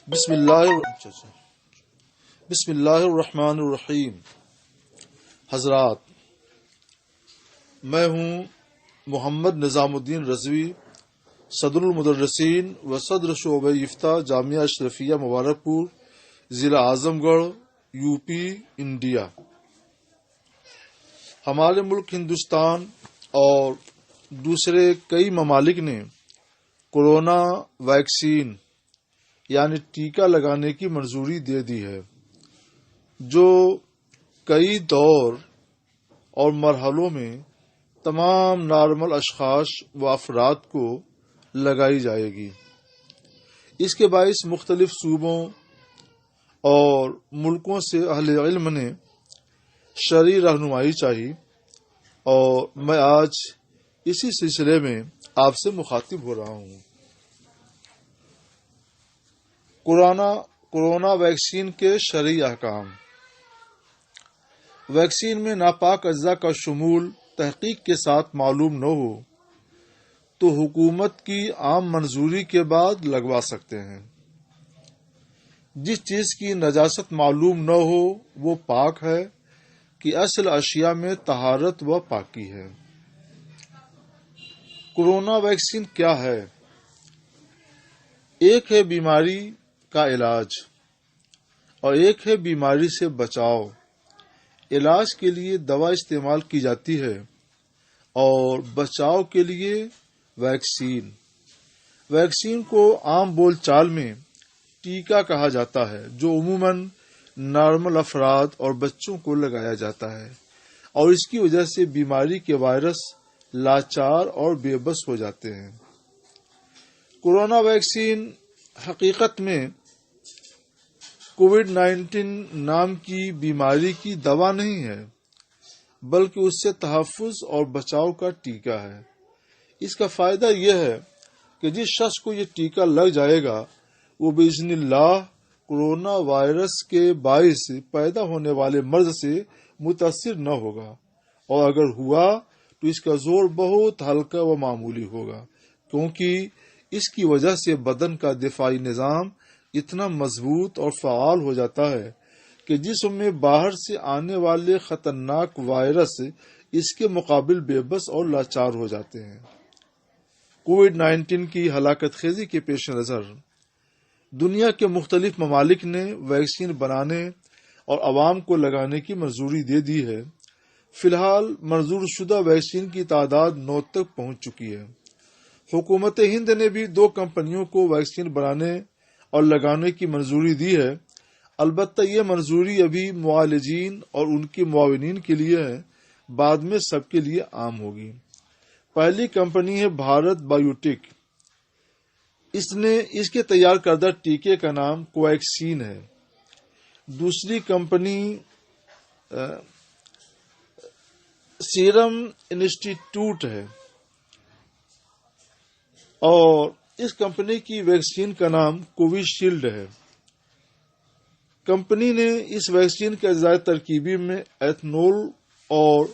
بسم اللہ بسم اللہ الرحمن الرحیم۔ حضرات، میں ہوں محمد نظام الدین رضوی، صدر المدرسین و صدر شعبہ افتاء جامعہ اشرفیہ مبارک پور، ضلع اعظم گڑھ، یو پی، انڈیا۔ ہمارے ملک ہندوستان اور دوسرے کئی ممالک نے کورونا ویکسین یعنی ٹیکہ لگانے کی منظوری دے دی ہے، جو کئی دور اور مرحلوں میں تمام نارمل اشخاص و افراد کو لگائی جائے گی۔ اس کے باعث مختلف صوبوں اور ملکوں سے اہل علم نے شرعی رہنمائی چاہی، اور میں آج اسی سلسلے میں آپ سے مخاطب ہو رہا ہوں۔ کورونا ویکسین کے شرعی احکام۔ ویکسین میں ناپاک اجزاء کا شمول تحقیق کے ساتھ معلوم نہ ہو تو حکومت کی عام منظوری کے بعد لگوا سکتے ہیں۔ جس چیز کی نجاست معلوم نہ ہو وہ پاک ہے کہ اصل اشیاء میں طہارت و پاکی ہے۔ کورونا ویکسین کیا ہے؟ ایک ہے بیماری کا علاج اور ایک ہے بیماری سے بچاؤ۔ علاج کے لیے دوا استعمال کی جاتی ہے اور بچاؤ کے لیے ویکسین۔ ویکسین کو عام بول چال میں ٹیکہ کہا جاتا ہے، جو عموماً نارمل افراد اور بچوں کو لگایا جاتا ہے، اور اس کی وجہ سے بیماری کے وائرس لاچار اور بے بس ہو جاتے ہیں۔ کورونا ویکسین حقیقت میں کووڈ-19 نام کی بیماری کی دوا نہیں ہے، بلکہ اس سے تحفظ اور بچاؤ کا ٹیکہ ہے۔ اس کا فائدہ یہ ہے کہ جس شخص کو یہ ٹیکہ لگ جائے گا وہ باذن اللہ کورونا وائرس کے باعث پیدا ہونے والے مرض سے متاثر نہ ہوگا، اور اگر ہوا تو اس کا زور بہت ہلکا و معمولی ہوگا، کیونکہ اس کی وجہ سے بدن کا دفاعی نظام اتنا مضبوط اور فعال ہو جاتا ہے کہ جسم میں باہر سے آنے والے خطرناک وائرس اس کے مقابل بے بس اور لاچار ہو جاتے ہیں۔ کووڈ-19 کی ہلاکت خیزی کے پیش نظر دنیا کے مختلف ممالک نے ویکسین بنانے اور عوام کو لگانے کی منظوری دے دی ہے۔ فی الحال منظور شدہ ویکسین کی تعداد 9 تک پہنچ چکی ہے۔ حکومت ہند نے بھی 2 کمپنیوں کو ویکسین بنانے اور لگانے کی منظوری دی ہے۔ البتہ یہ منظوری ابھی معالجین اور ان کے معاونین کے لیے ہے، بعد میں سب کے لیے عام ہوگی۔ پہلی کمپنی ہے بھارت بایوٹیک۔ اس کے تیار کردہ ٹیکے کا نام کوویکسین ہے۔ دوسری کمپنی سیرم انسٹیٹیوٹ ہے، اور اس کمپنی کی ویکسین کا نام کووشیلڈ ہے۔ کمپنی نے اس ویکسین کے اجزاء ترکیبی میں ایتھنول اور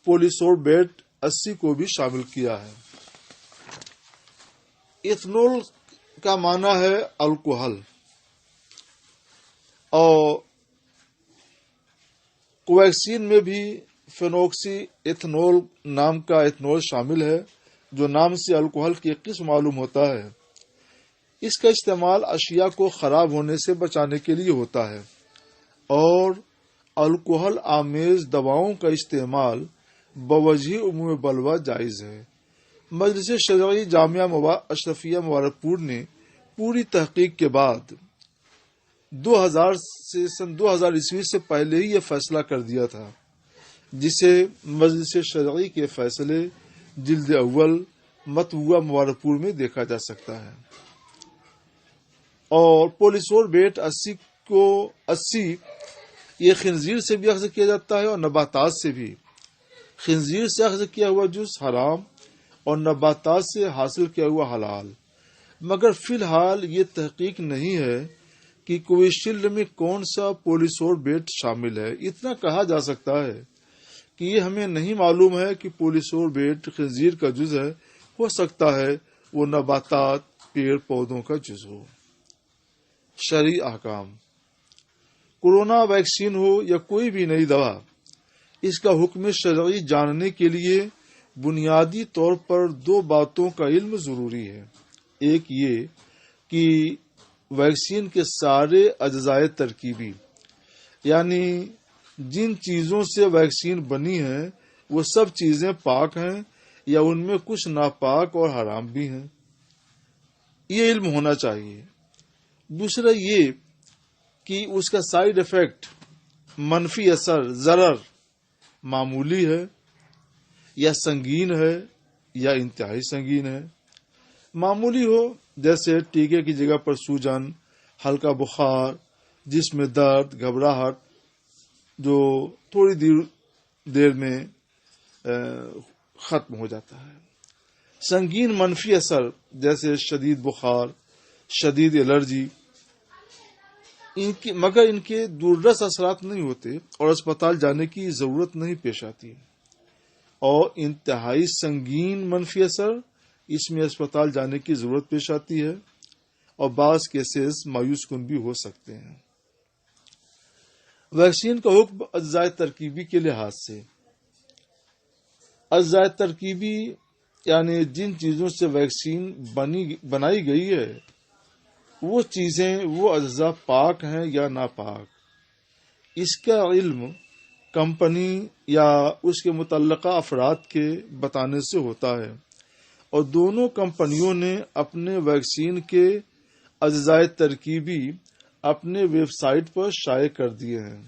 پولیسوربیٹ 80 کو بھی شامل کیا ہے۔ ایتھنول کا معنی ہے الکحل، اور کوویکسین میں بھی فینوکسی ایتھنول نام کا ایتھنول شامل ہے، جو نام سے الکحل کی ایک قسم معلوم ہوتا ہے۔ اس کا استعمال اشیاء کو خراب ہونے سے بچانے کے لیے ہوتا ہے، اور الکحل آمیز دواؤں کا استعمال بوجہ عموم بلوہ جائز ہے۔ مجلس شرعی جامعہ اشرفیہ مبارک پور نے پوری تحقیق کے بعد 2000 عیسوی سے پہلے ہی یہ فیصلہ کر دیا تھا، جسے مجلس شرعی کے فیصلے جلد اول مطبوعہ مبارک پور میں دیکھا جا سکتا ہے۔ اور پولیسوربیٹ 80 یہ خنزیر سے بھی اخذ کیا جاتا ہے اور نباتات سے بھی۔ خنزیر سے اخذ کیا ہوا جز حرام اور نباتات سے حاصل کیا ہوا حلال، مگر فی الحال یہ تحقیق نہیں ہے کہ کووشیلڈ میں کون سا پولیسوربیٹ شامل ہے۔ اتنا کہا جا سکتا ہے کہ یہ ہمیں نہیں معلوم ہے کہ پولیسوربیٹ خنزیر کا جز ہے، ہو سکتا ہے وہ نباتات، پیڑ پودوں کا جز ہو۔ شرعی احکام۔ کورونا ویکسین ہو یا کوئی بھی نئی دوا، اس کا حکم شرعی جاننے کے لیے بنیادی طور پر دو باتوں کا علم ضروری ہے۔ ایک یہ کہ ویکسین کے سارے اجزائے ترکیبی، یعنی جن چیزوں سے ویکسین بنی ہے وہ سب چیزیں پاک ہیں یا ان میں کچھ ناپاک اور حرام بھی ہیں، یہ علم ہونا چاہیے۔ دوسرا یہ کہ اس کا سائیڈ ایفیکٹ، منفی اثر، ضرر معمولی ہے یا سنگین ہے یا انتہائی سنگین ہے۔ معمولی ہو جیسے ٹیکے کی جگہ پر سوجن، ہلکا بخار، جسم میں درد، گھبراہٹ جو تھوڑی دیر میں ختم ہو جاتا ہے۔ سنگین منفی اثر جیسے شدید بخار، شدید الرجی، مگر ان کے دور رس اثرات نہیں ہوتے اور اسپتال جانے کی ضرورت نہیں پیش آتی، اور انتہائی سنگین منفی اثر، اس میں اسپتال جانے کی ضرورت پیش آتی ہے اور بعض کیسز مایوس کن بھی ہو سکتے ہیں۔ ویکسین کا حکم اجزائے ترکیبی کے لحاظ سے۔ اجزائے ترکیبی یعنی جن چیزوں سے ویکسین بنائی گئی ہے وہ چیزیں، وہ اجزاء پاک ہیں یا ناپاک، اس کا علم کمپنی یا اس کے متعلقہ افراد کے بتانے سے ہوتا ہے، اور دونوں کمپنیوں نے اپنے ویکسین کے اجزائے ترکیبی اپنے ویب سائٹ پر شائع کر دیے ہیں،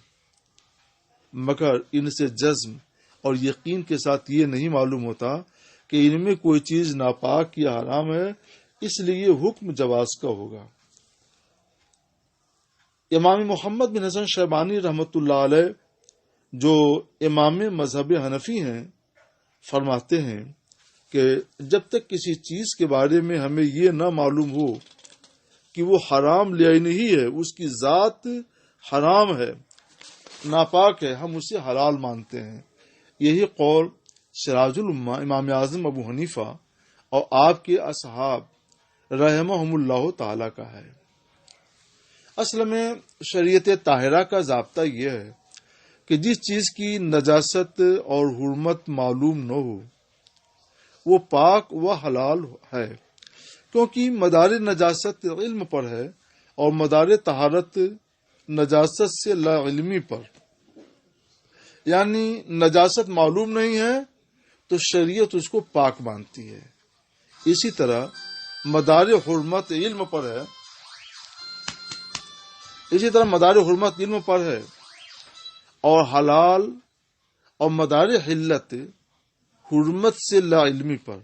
مگر ان سے جزم اور یقین کے ساتھ یہ نہیں معلوم ہوتا کہ ان میں کوئی چیز ناپاک یا حرام ہے، اس لیے حکم جواز کا ہوگا۔ امام محمد بن حسن شیبانی رحمۃ اللہ علیہ جو امام مذہب حنفی ہیں فرماتے ہیں کہ جب تک کسی چیز کے بارے میں ہمیں یہ نہ معلوم ہو کہ وہ حرام لعینی ہی ہے، اس کی ذات حرام ہے، ناپاک ہے، ہم اسے حلال مانتے ہیں۔ یہی قول سراج الامہ امام اعظم ابو حنیفہ اور آپ کے اصحاب رحمہم اللہ تعالی کا ہے۔ اصل میں شریعت طاہرہ کا ضابطہ یہ ہے کہ جس چیز کی نجاست اور حرمت معلوم نہ ہو وہ پاک و حلال ہے، کیونکہ مدار نجاست علم پر ہے اور مدار طہارت نجاست سے لا علمی پر، یعنی نجاست معلوم نہیں ہے تو شریعت اس کو پاک مانتی ہے۔ اسی طرح مدار حرمت علم پر ہے، اور حلال اور مدار حلت حرمت سے لا علمی پر،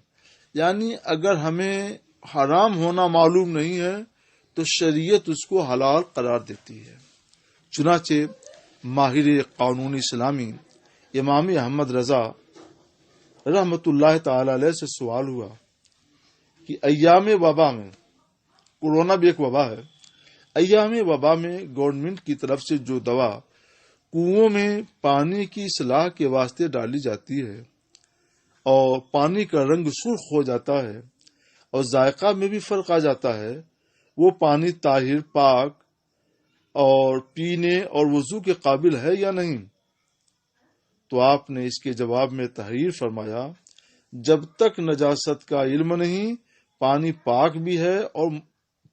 یعنی اگر ہمیں حرام ہونا معلوم نہیں ہے تو شریعت اس کو حلال قرار دیتی ہے۔ چنانچہ ماہر قانون اسلامی امام احمد رضا رحمۃ اللہ تعالی علیہ سے سوال ہوا کہ ایام وبا میں، کورونا بھی ایک وبا ہے، ایام وبا میں گورنمنٹ کی طرف سے جو دوا کنووں میں پانی کی اصلاح کے واسطے ڈالی جاتی ہے اور پانی کا رنگ سرخ ہو جاتا ہے اور ذائقہ میں بھی فرق آ جاتا ہے، وہ پانی طاہر، پاک اور پینے اور وضو کے قابل ہے یا نہیں؟ تو آپ نے اس کے جواب میں تحریر فرمایا، جب تک نجاست کا علم نہیں، پانی پاک بھی ہے اور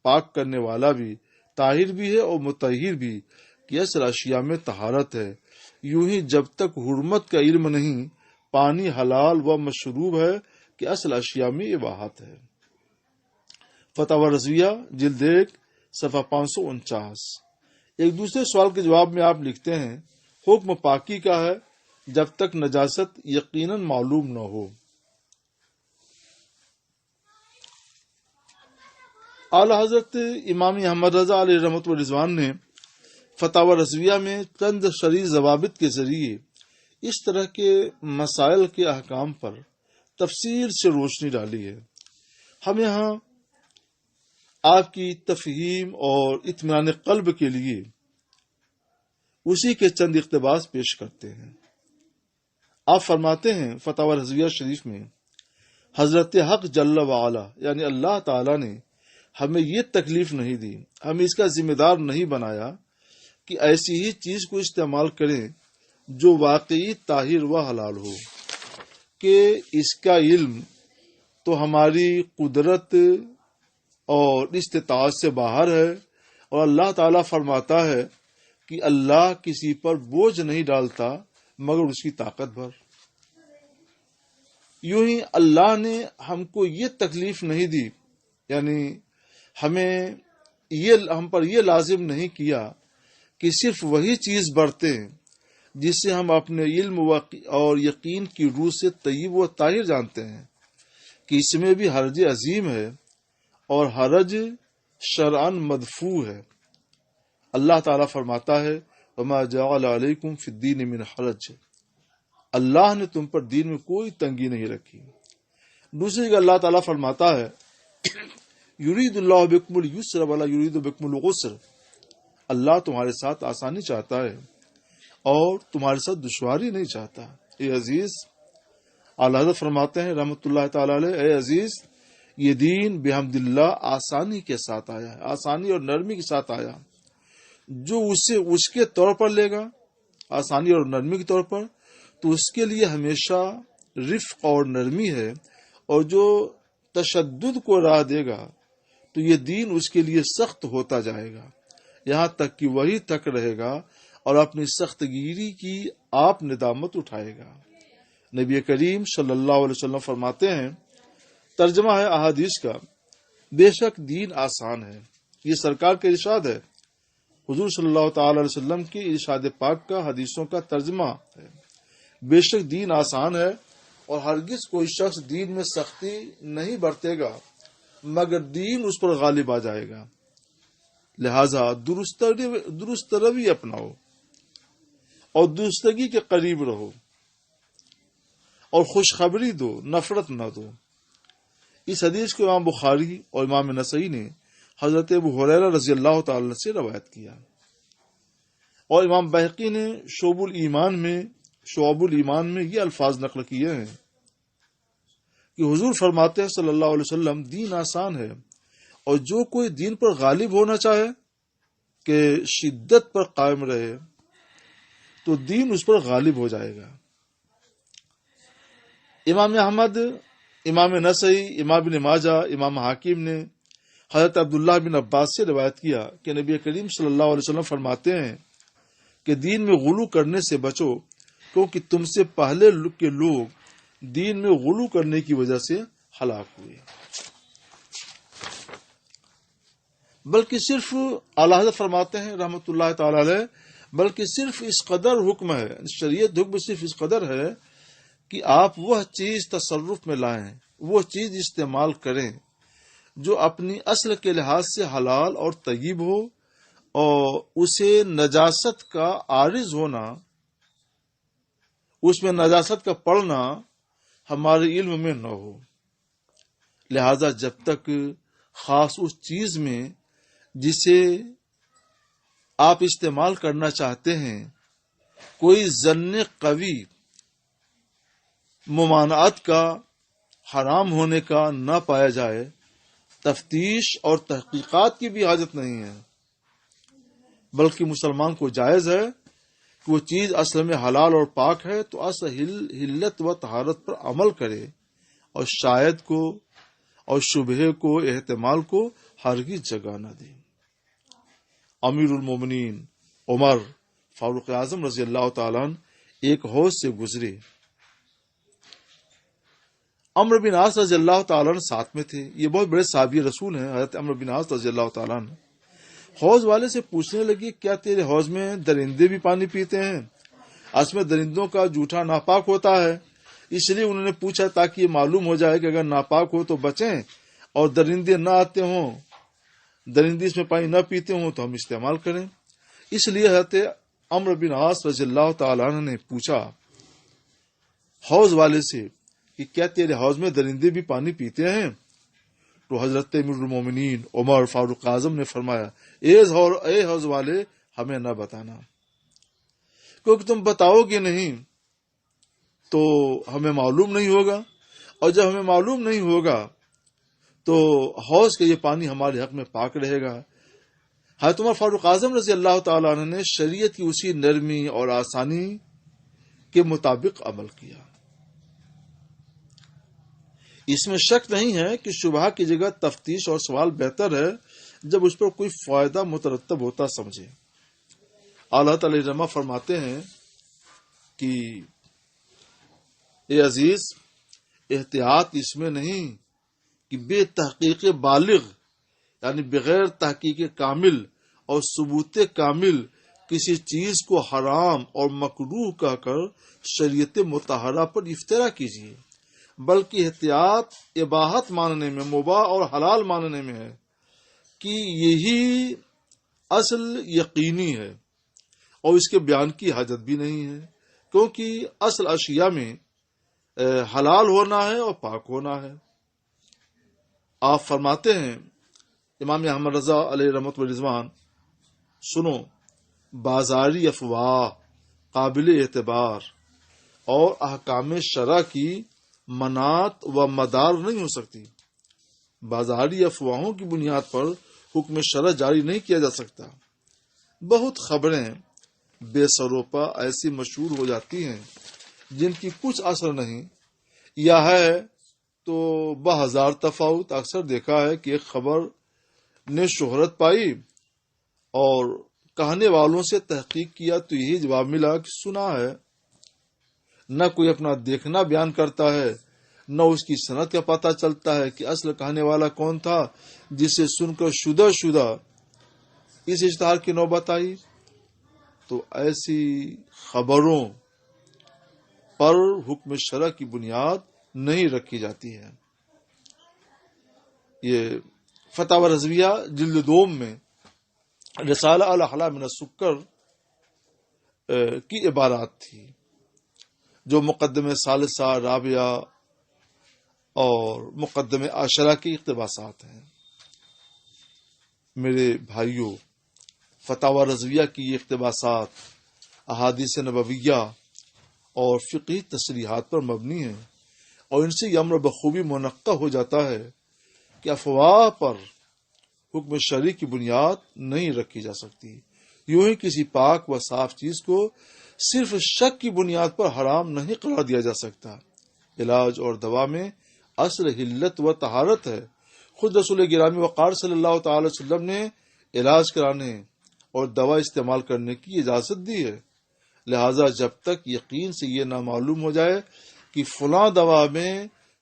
پاک کرنے والا بھی، طاہر بھی ہے اور مطہر بھی، کہ اصل اشیاء میں طہارت ہے۔ یوں ہی جب تک حرمت کا علم نہیں، پانی حلال و مشروب ہے کہ اصل اشیاء میں اباحت ہے۔ فتاوی رضویہ جلد 1 صفحہ 549۔ ایک دوسرے سوال کے جواب میں آپ لکھتے ہیں، حکم پاکی کا ہے جب تک نجاست یقیناً معلوم نہ ہو۔ اعلی حضرت امام احمد رضا علیہ رحمۃ و رضوان نے فتاوی رضویہ میں چند شرعی ضوابط کے ذریعے اس طرح کے مسائل کے احکام پر تفصیل سے روشنی ڈالی ہے۔ ہم یہاں آپ کی تفہیم اور اطمینان قلب کے لیے اسی کے چند اقتباس پیش کرتے ہیں۔ آپ فرماتے ہیں فتاوی رضویہ شریف میں، حضرت حق جل وعلا یعنی اللہ تعالی نے ہمیں یہ تکلیف نہیں دی، ہمیں اس کا ذمہ دار نہیں بنایا کہ ایسی ہی چیز کو استعمال کریں جو واقعی طاہر و حلال ہو، کہ اس کا علم تو ہماری قدرت اور استطاعت سے باہر ہے، اور اللہ تعالیٰ فرماتا ہے کہ اللہ کسی پر بوجھ نہیں ڈالتا مگر اس کی طاقت بھر۔ یوں ہی اللہ نے ہم کو یہ تکلیف نہیں دی، یعنی ہم پر یہ لازم نہیں کیا کہ صرف وہی چیز برتیں جس سے ہم اپنے علم اور یقین کی روح سے طیب و طاہر جانتے ہیں کہ اس میں بھی حرج عظیم ہے، اور حرج شرعاً مدفوع ہے۔ اللہ تعالیٰ فرماتا ہے وما جعل علیکم فی الدین من حرج، اللہ نے تم پر دین میں کوئی تنگی نہیں رکھی۔ دوسری جگہ اللہ تعالیٰ فرماتا ہے یرید اللہ بکم اليسر ولا یرید بکم العسر، اللہ تمہارے ساتھ آسانی چاہتا ہے اور تمہارے ساتھ دشواری نہیں چاہتا۔ اے عزیز، اعلیٰ حضرت فرماتے ہیں رحمۃ اللہ تعالی علیہ، اے عزیز، یہ دین بحمد اللہ آسانی کے ساتھ آیا ہے، آسانی اور نرمی کے ساتھ آیا۔ جو اسے اس کے طور پر لے گا، آسانی اور نرمی کے طور پر، تو اس کے لیے ہمیشہ رفق اور نرمی ہے، اور جو تشدد کو راہ دے گا تو یہ دین اس کے لیے سخت ہوتا جائے گا، یہاں تک کہ وہی تک رہے گا اور اپنی سخت گیری کی آپ ندامت اٹھائے گا۔ نبی کریم صلی اللہ علیہ وسلم فرماتے ہیں، ترجمہ ہے احادیث کا، بے شک دین آسان ہے، یہ سرکار کا ارشاد ہے، حضور صلی اللہ تعالی علیہ وسلم کی ارشاد پاک کا حدیثوں کا ترجمہ ہے۔ بے شک دین آسان ہے، اور ہرگز کوئی شخص دین میں سختی نہیں برتے گا مگر دین اس پر غالب آ جائے گا۔ لہذا درست روی اپناؤ اور درستگی کے قریب رہو، اور خوشخبری دو، نفرت نہ دو۔ اس حدیث کو امام بخاری اور امام نسائی نے حضرت ابو ہریرہ رضی اللہ تعالی سے روایت کیا، اور امام بہقی نے شعب الایمان میں یہ الفاظ نقل کیے ہیں کہ حضور فرماتے ہیں صلی اللہ علیہ وسلم، دین آسان ہے، اور جو کوئی دین پر غالب ہونا چاہے کہ شدت پر قائم رہے تو دین اس پر غالب ہو جائے گا۔ امام احمد، امام نسائی، امام ابن ماجہ، امام حاکم نے حضرت عبداللہ بن عباس سے روایت کیا کہ نبی کریم صلی اللہ علیہ وسلم فرماتے ہیں کہ دین میں غلو کرنے سے بچو، کیونکہ تم سے پہلے کے لوگ دین میں غلو کرنے کی وجہ سے ہلاک ہوئے۔ بلکہ صرف اعلیٰ حضرت فرماتے ہیں رحمۃ اللہ تعالی علیہ، بلکہ صرف اس قدر حکم ہے، شریعت حکم صرف اس قدر ہے کہ آپ وہ چیز تصرف میں لائیں، وہ چیز استعمال کریں جو اپنی اصل کے لحاظ سے حلال اور طیب ہو، اور اسے نجاست کا عارض ہونا، اس میں نجاست کا پڑنا ہمارے علم میں نہ ہو۔ لہذا جب تک خاص اس چیز میں جسے آپ استعمال کرنا چاہتے ہیں کوئی ظن قوی ممانعت کا، حرام ہونے کا نہ پایا جائے، تفتیش اور تحقیقات کی بھی حاجت نہیں ہے، بلکہ مسلمان کو جائز ہے کہ وہ چیز اصل میں حلال اور پاک ہے تو اصل حلت و طہارت پر عمل کرے، اور شاید کو اور شبہے کو، احتمال کو ہرگز جگہ نہ دے۔ امیر المومنین عمر فاروق اعظم رضی اللہ تعالیٰ عنہ ایک حوض سے گزرے، عمرو بن عاص رضی اللہ تعالیٰ عنہ ساتھ میں تھے۔ یہ بہت بڑے صحابی رسول ہیں حضرت عمرو بن عاص رضی اللہ تعالیٰ عنہ۔ حوض والے سے پوچھنے لگی، کیا تیرے حوض میں درندے بھی پانی پیتے ہیں؟ اس میں درندوں کا جوٹا ناپاک ہوتا ہے، اس لیے انہوں نے پوچھا تاکہ یہ معلوم ہو جائے کہ اگر ناپاک ہو تو بچیں، اور درندے نہ آتے ہوں، درندے اس میں پانی نہ پیتے ہوں تو ہم استعمال کریں۔ اس لیے حضرت عمرو بن عاص رضی اللہ تعالیٰ عنہ نے پوچھا حوض والے سے کہ کیا تیرے حوض میں درندے بھی پانی پیتے ہیں؟ تو حضرت امیر المومنین عمر فاروق اعظم نے فرمایا، اے حوض والے، ہمیں نہ بتانا، کیونکہ تم بتاؤ گے نہیں تو ہمیں معلوم نہیں ہوگا، اور جب ہمیں معلوم نہیں ہوگا تو حوض کا یہ پانی ہمارے حق میں پاک رہے گا۔ حضرت عمر فاروق اعظم رضی اللہ تعالیٰ عنہ نے شریعت کی اسی نرمی اور آسانی کے مطابق عمل کیا۔ اس میں شک نہیں ہے کہ شبہ کی جگہ تفتیش اور سوال بہتر ہے جب اس پر کوئی فائدہ مترتب ہوتا سمجھے۔ اللہ تعالی رحمہ فرماتے ہیں کہ اے عزیز، احتیاط اس میں نہیں کہ بے تحقیق بالغ یعنی بغیر تحقیق کامل اور ثبوت کامل کسی چیز کو حرام اور مکروہ کہہ کر شریعت مطہرہ پر افترا کیجیے، بلکہ احتیاط اباحت ماننے میں، مباح اور حلال ماننے میں ہے کہ یہی اصل یقینی ہے اور اس کے بیان کی حاجت بھی نہیں ہے، کیونکہ اصل اشیاء میں حلال ہونا ہے اور پاک ہونا ہے۔ آپ فرماتے ہیں امام احمد رضا علیہ رحمۃ والرضوان، سنو، بازاری افواہ قابل اعتبار اور احکام شرع کی منات و مدار نہیں ہو سکتی۔ بازاری افواہوں کی بنیاد پر حکم شرع جاری نہیں کیا جا سکتا۔ بہت خبریں بے سروپا ایسی مشہور ہو جاتی ہیں جن کی کچھ اثر نہیں، یا ہے تو بہزار تفاوت۔ اکثر دیکھا ہے کہ ایک خبر نے شہرت پائی اور کہنے والوں سے تحقیق کیا تو یہی جواب ملا کہ سنا ہے۔ نہ کوئی اپنا دیکھنا بیان کرتا ہے، نہ اس کی سند کا پتہ چلتا ہے کہ اصل کہنے والا کون تھا، جسے سن کر شدہ اس اشتہار کی نوبت آئی۔ تو ایسی خبروں پر حکم شرع کی بنیاد نہیں رکھی جاتی ہے۔ یہ فتاوی رضویہ جلد 2 میں رسالہ الاحلام من السکر کی عبارات تھی، جو مقدمہ ثالثہ، رابعہ اور مقدمہ عاشرہ کی اقتباسات ہیں۔ میرے بھائیوں، فتاوی رضویہ کی یہ اقتباسات احادیث نبویہ اور فقہی تصریحات پر مبنی ہیں، اور ان سے یہ امر بخوبی منقع ہو جاتا ہے کہ افواہ پر حکم شرعی کی بنیاد نہیں رکھی جا سکتی۔ یوں ہی کسی پاک و صاف چیز کو صرف شک کی بنیاد پر حرام نہیں قرار دیا جا سکتا۔ علاج اور دوا میں اصل حلت و طہارت ہے۔ خود رسول گرامی وقار صلی اللہ تعالی وسلم نے علاج کرانے اور دوا استعمال کرنے کی اجازت دی ہے، لہذا جب تک یقین سے یہ نہ معلوم ہو جائے کہ فلاں دوا میں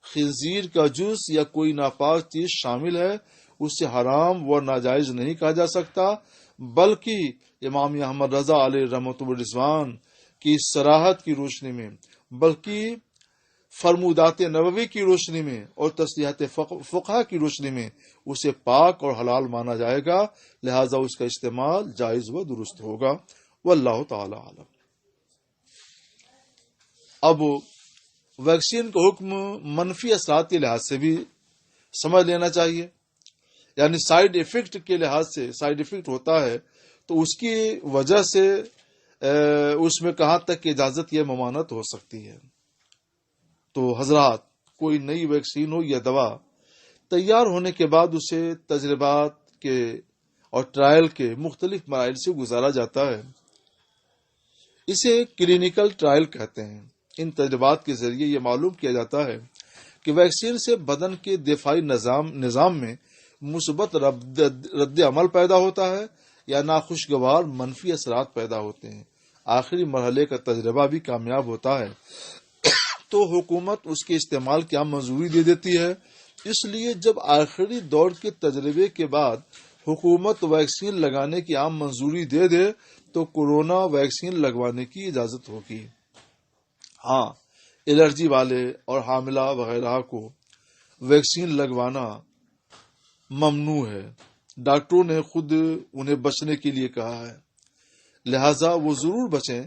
خنزیر کا جوس یا کوئی ناپاک چیز شامل ہے، اس سے حرام و ناجائز نہیں کہا جا سکتا، بلکہ امام احمد رضا علیہ رحمۃ الرضوان کی صراحت کی روشنی میں، بلکہ فرمودات نبوی کی روشنی میں اور تصریحات فقہا کی روشنی میں اسے پاک اور حلال مانا جائے گا، لہذا اس کا استعمال جائز و درست ہوگا۔ واللہ تعالی عالم۔ اب ویکسین کا حکم منفی اثرات کے لحاظ سے بھی سمجھ لینا چاہیے، یعنی سائیڈ ایفیکٹ کے لحاظ سے سائیڈ ایفیکٹ ہوتا ہے تو اس کی وجہ سے اس میں کہاں تک کہ اجازت یا ممانعت ہو سکتی ہے۔ تو حضرات، کوئی نئی ویکسین ہو یا دوا تیار ہونے کے بعد اسے تجربات کے اور ٹرائل کے مختلف مراحل سے گزارا جاتا ہے۔ اسے کلینیکل ٹرائل کہتے ہیں۔ ان تجربات کے ذریعے یہ معلوم کیا جاتا ہے کہ ویکسین سے بدن کے دفاعی نظام میں مثبت رد عمل پیدا ہوتا ہے یا ناخوشگوار منفی اثرات پیدا ہوتے ہیں۔ آخری مرحلے کا تجربہ بھی کامیاب ہوتا ہے تو حکومت اس کے استعمال کی عام منظوری دے دیتی ہے۔ اس لیے جب آخری دور کے تجربے کے بعد حکومت ویکسین لگانے کی عام منظوری دے دے تو کورونا ویکسین لگوانے کی اجازت ہوگی۔ ہاں، الرجی والے اور حاملہ وغیرہ کو ویکسین لگوانا ممنوع ہے۔ ڈاکٹروں نے خود انہیں بچنے کے لیے کہا ہے، لہذا وہ ضرور بچیں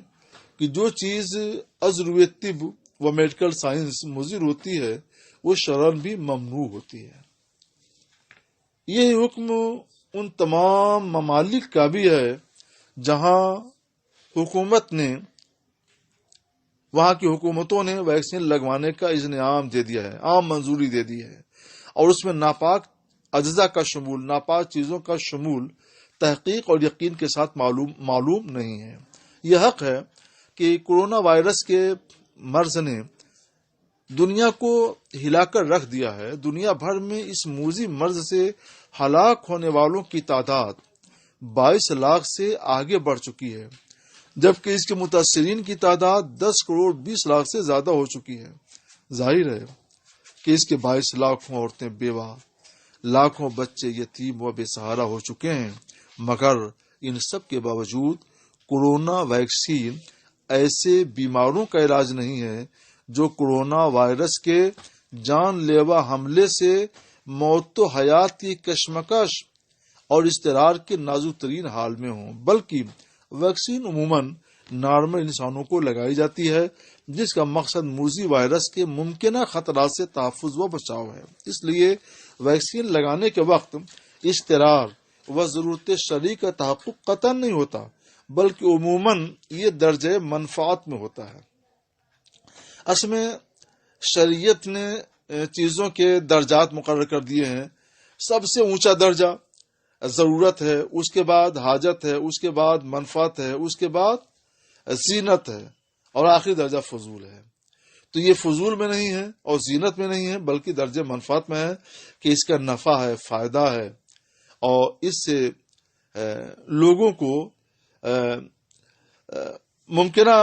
کہ جو چیز عذر طب و میڈیکل سائنس مضر ہوتی ہے وہ شرعاً بھی ممنوع ہوتی ہے۔ یہ حکم ان تمام ممالک کا بھی ہے جہاں وہاں کی حکومتوں نے ویکسین لگوانے کا اذن عام دے دیا ہے، عام منظوری دے دی ہے، اور اس میں ناپاک اجزاء کا شمول، ناپاک چیزوں کا شمول تحقیق اور یقین کے ساتھ معلوم نہیں ہے۔ یہ حق ہے کہ کرونا وائرس کے مرض نے دنیا کو ہلا کر رکھ دیا ہے۔ دنیا بھر میں اس موذی مرض سے ہلاک ہونے والوں کی تعداد 22 لاکھ سے آگے بڑھ چکی ہے، جبکہ اس کے متاثرین کی تعداد 10 کروڑ 20 لاکھ سے زیادہ ہو چکی ہے۔ ظاہر ہے کہ اس کے 22 لاکھوں عورتیں بیوہ، لاکھوں بچے یتیم و بے سہارا ہو چکے ہیں، مگر ان سب کے باوجود کورونا ویکسین ایسے بیماروں کا علاج نہیں ہے جو کورونا وائرس کے جان لیوا حملے سے موت و حیات کی کشمکش اور اضطرار کے نازک ترین حال میں ہوں، بلکہ ویکسین عموماً نارمل انسانوں کو لگائی جاتی ہے، جس کا مقصد موذی وائرس کے ممکنہ خطرات سے تحفظ و بچاؤ ہے۔ اس لیے ویکسین لگانے کے وقت اضطرار و ضرورت شرعی کا تحقق قطعاً نہیں ہوتا، بلکہ عموماً یہ درجہ منفعت میں ہوتا ہے۔ اصل میں شریعت نے چیزوں کے درجات مقرر کر دیے ہیں۔ سب سے اونچا درجہ ضرورت ہے، اس کے بعد حاجت ہے، اس کے بعد منفعت ہے، اس کے بعد زینت ہے، اور آخری درجہ فضول ہے۔ تو یہ فضول میں نہیں ہے اور زینت میں نہیں ہے، بلکہ درجہ منفعت میں ہے کہ اس کا نفع ہے، فائدہ ہے، اور اس سے لوگوں کو ممکنہ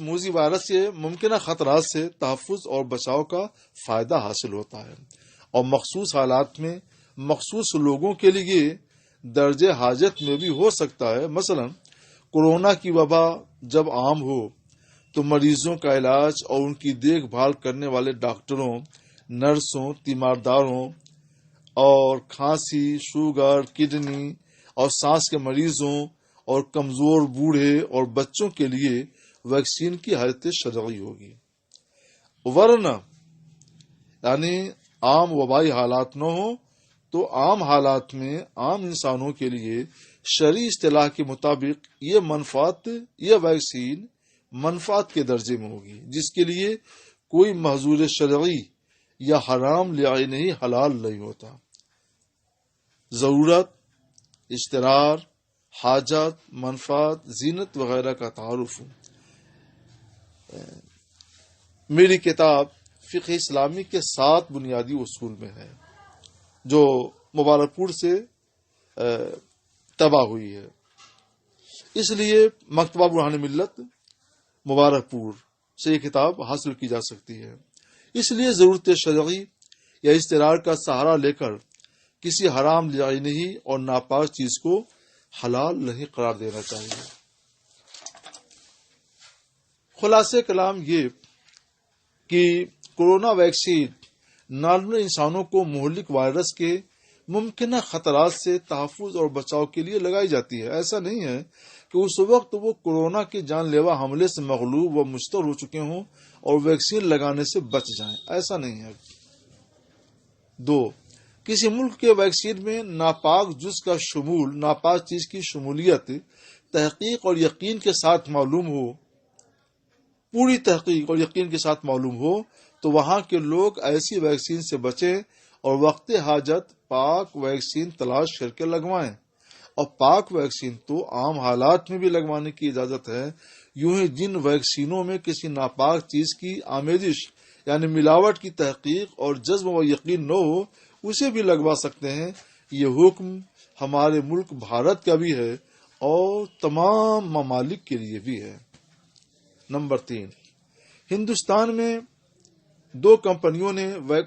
موذی وائرس کے ممکنہ خطرات سے تحفظ اور بچاؤ کا فائدہ حاصل ہوتا ہے، اور مخصوص حالات میں مخصوص لوگوں کے لیے درجہ حاجت میں بھی ہو سکتا ہے۔ مثلا کورونا کی وبا جب عام ہو تو مریضوں کا علاج اور ان کی دیکھ بھال کرنے والے ڈاکٹروں، نرسوں، تیمارداروں اور کھانسی، شوگر، کڈنی اور سانس کے مریضوں اور کمزور بوڑھے اور بچوں کے لیے ویکسین کی حاجت شرعی ہوگی، ورنہ یعنی عام وبائی حالات نہ ہوں تو عام حالات میں عام انسانوں کے لیے شرعی اصطلاح کے مطابق یہ ویکسین منفعت کے درجے میں ہوگی، جس کے لیے کوئی محظور شرعی یا حرام لعینہ حلال نہیں ہوتا۔ ضرورت، اضطرار، حاجت، منفعت، زینت وغیرہ کا تعارف میری کتاب فقہ اسلامی کے 7 بنیادی اصول میں ہے، جو مبارک پور سے طبع ہوئی ہے۔ اس لیے مکتبہ برہان ملت مبارک پور سے یہ کتاب حاصل کی جا سکتی ہے۔ اس لیے ضرورت شرعی یا اضطرار کا سہارا لے کر کسی حرام لعینہ اور ناپاک چیز کو حلال نہیں قرار دینا چاہیے۔ خلاصہ کلام یہ کہ کورونا ویکسین نارمل انسانوں کو مہلک وائرس کے ممکنہ خطرات سے تحفظ اور بچاؤ کے لیے لگائی جاتی ہے۔ ایسا نہیں ہے کہ اس وقت وہ کورونا کے جان لیوا حملے سے مغلوب و مشتر ہو چکے ہوں اور ویکسین لگانے سے بچ جائیں، ایسا نہیں ہے۔ 2، کسی ملک کے ویکسین میں ناپاک چیز کی شمولیت تحقیق اور یقین کے ساتھ معلوم ہو، پوری تحقیق اور یقین کے ساتھ معلوم ہو تو وہاں کے لوگ ایسی ویکسین سے بچیں اور وقت حاجت پاک ویکسین تلاش کر کے لگوائیں، اور پاک ویکسین تو عام حالات میں بھی لگوانے کی اجازت ہے۔ یوں ہی جن ویکسینوں میں کسی ناپاک چیز کی آمیزش یعنی ملاوٹ کی تحقیق اور جزم و یقین نہ ہو، اسے بھی لگوا سکتے ہیں۔ یہ حکم ہمارے ملک بھارت کا بھی ہے اور تمام ممالک کے لیے بھی ہے۔ نمبر 3، ہندوستان میں 2 کمپنیوں نے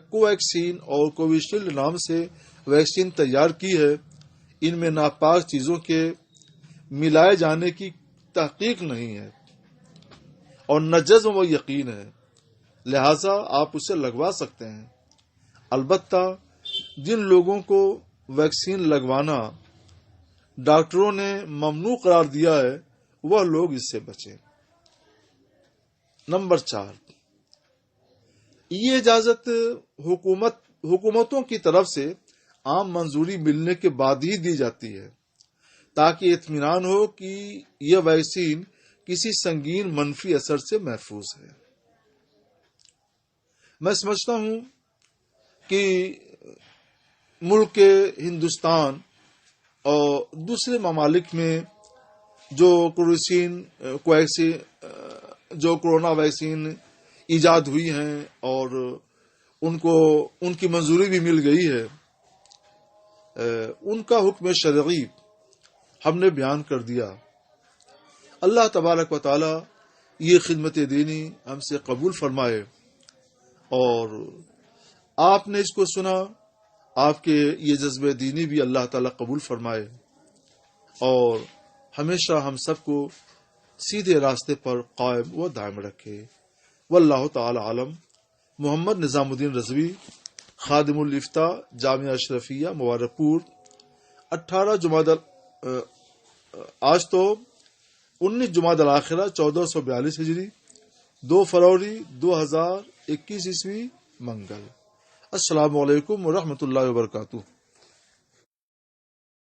کو ویکسین اور کووشیلڈ نام سے ویکسین تیار کی ہے۔ ان میں ناپاک چیزوں کے ملائے جانے کی تحقیق نہیں ہے اور نہ جزم و یقین ہے، لہذا آپ اسے لگوا سکتے ہیں۔ البتہ جن لوگوں کو ویکسین لگوانا ڈاکٹروں نے ممنوع قرار دیا ہے وہ لوگ اس سے بچیں۔ نمبر 4، یہ اجازت حکومتوں کی طرف سے عام منظوری ملنے کے بعد ہی دی جاتی ہے تاکہ اطمینان ہو کہ یہ ویکسین کسی سنگین منفی اثر سے محفوظ ہے۔ میں سمجھتا ہوں کہ ملک ہندوستان اور دوسرے ممالک میں جو کورونا ویکسین ایجاد ہوئی ہیں اور ان کی منظوری بھی مل گئی ہے، ان کا حکم شرعی ہم نے بیان کر دیا۔ اللہ تبارک و تعالی یہ خدمت دینی ہم سے قبول فرمائے، اور آپ نے اس کو سنا، آپ کے یہ جذبہ دینی بھی اللہ تعالی قبول فرمائے، اور ہمیشہ ہم سب کو سیدھے راستے پر قائم و دائم رکھے۔ واللہ تعالی عالم۔ محمد نظام الدین رضوی، خادم الافتاء، جامعہ اشرفیہ، مبارک پور، 18 آج تو 19 جمادی الاخرہ 1442 ہجری، 2 فروری 2021 عیسوی، منگل۔ السلام علیکم ورحمۃ اللہ وبرکاتہ۔